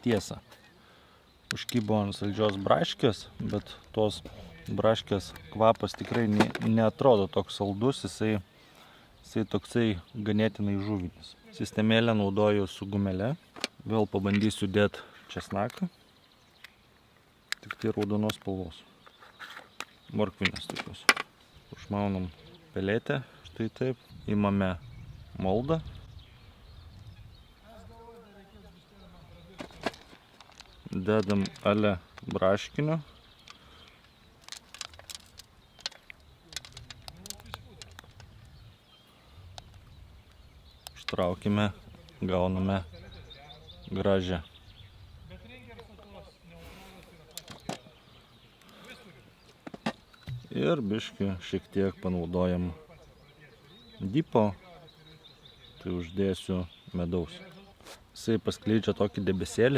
tiesą. Užkybo ant saldžios braškės, bet tos braškės kvapas tikrai neatrodo toks saldus, jisai toksai ganėtinai žuvinis. Sistemėlę naudoju su gumele. Vėl pabandysiu dėti česnaką. Tik tai raudonos spalvos. Morkvinės tokios. Užmaunam peletę. Štai taip. Imame moldą. Dedam ale braškinio. Ištraukime, gauname gražią. Ir biškį šiek tiek panaudojam dipo, tai uždėsiu medaus. Jisai paskleidžia tokį debesėlį,